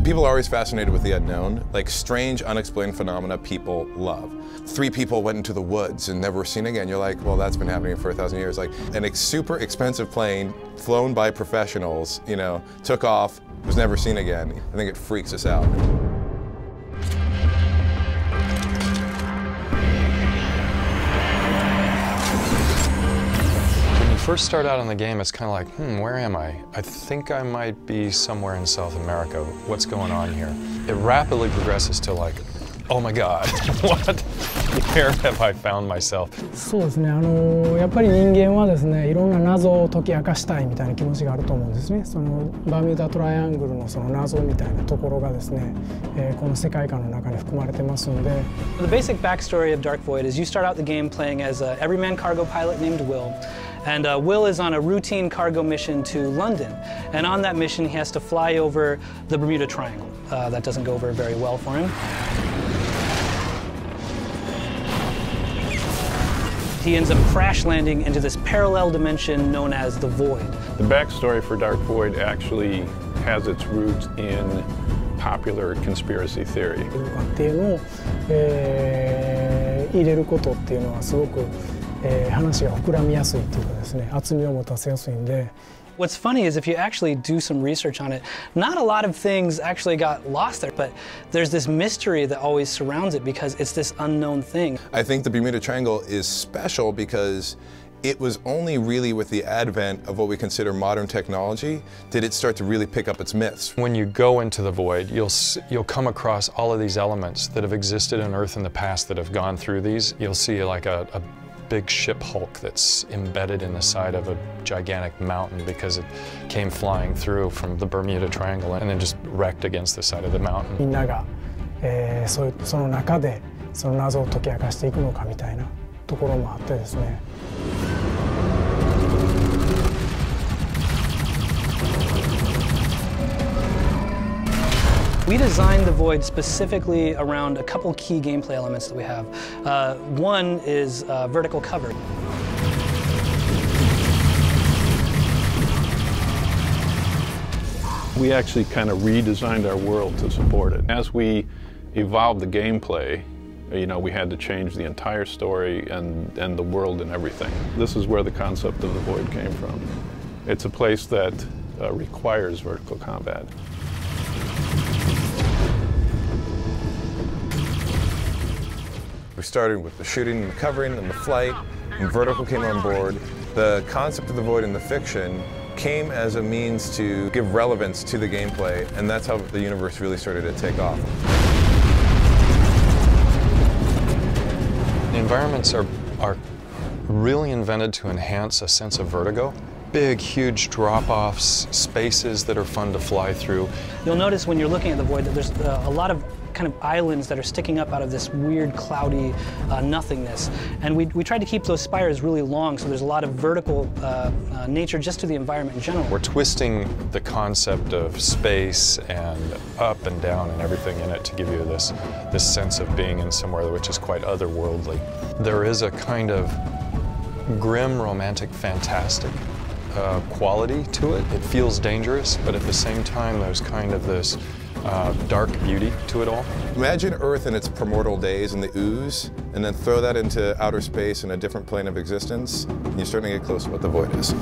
People are always fascinated with the unknown, like strange, unexplained phenomena people love. 3 people went into the woods and never were seen again. You're like, well, that's been happening for 1,000 years. Like, super expensive plane flown by professionals, you know, took off, was never seen again. I think it freaks us out. First start out in the game, it's kind of like, where am I? I think I might be somewhere in South America. What's going on here? It rapidly progresses to like, oh my God, what? Where have I found myself? そうですね。やっぱり人間はですね、いろんな謎を解き明かしたいみたいな気持ちがあると思うんですね。そのバミューダトライアングルのその謎みたいなところがですね、この世界観の中に含まれてますので。The basic backstory of Dark Void is you start out the game playing as an everyman cargo pilot named Will. And Will is on a routine cargo mission to London. And on that mission, he has to fly over the Bermuda Triangle. That doesn't go over very well for him. He ends up crash landing into this parallel dimension known as the Void. The backstory for Dark Void actually has its roots in popular conspiracy theory. っていうのを、入れることっていうのはすごく話が膨らみやすいというかですね、厚みを持たせやすいんで。What's funny is if you actually do some research on it, not a lot of things actually got lost there, but there's this mystery that always surrounds it because it's this unknown thing. I think the Bermuda Triangle is special because it was only really with the advent of what we consider modern technology did it start to really pick up its myths. When you go into the void, you'll come across all of these elements that have existed on Earth in the past that have gone through these. You'll see like a big ship hulk that's embedded in the side of a gigantic mountain because it came flying through from the Bermuda Triangle and then just wrecked against the side of the mountain. みんなが、その中でその謎を解き明かしていくのかみたいなところもあってですね。We designed the Void specifically around a couple key gameplay elements that we have. One is vertical cover. We actually kind of redesigned our world to support it. As we evolved the gameplay, you know, we had to change the entire story and the world and everything. This is where the concept of the Void came from. It's a place that requires vertical combat. We started with the shooting and the covering and the flight, and vertical came on board. The concept of the Void in the fiction came as a means to give relevance to the gameplay, and that's how the universe really started to take off. The environments are really invented to enhance a sense of vertigo. Big, huge drop-offs, spaces that are fun to fly through. You'll notice when you're looking at the Void that there's a lot of kind of islands that are sticking up out of this weird, cloudy nothingness. And we tried to keep those spires really long, so there's a lot of vertical nature just to the environment in general. We're twisting the concept of space and up and down and everything in it to give you this sense of being in somewhere which is quite otherworldly. There is a kind of grim, romantic, fantastic quality to it. It feels dangerous, but at the same time there's kind of this dark beauty to it all. Imagine Earth in its primordial days in the ooze, and then throw that into outer space in a different plane of existence, and you're starting to get close to what the Void is.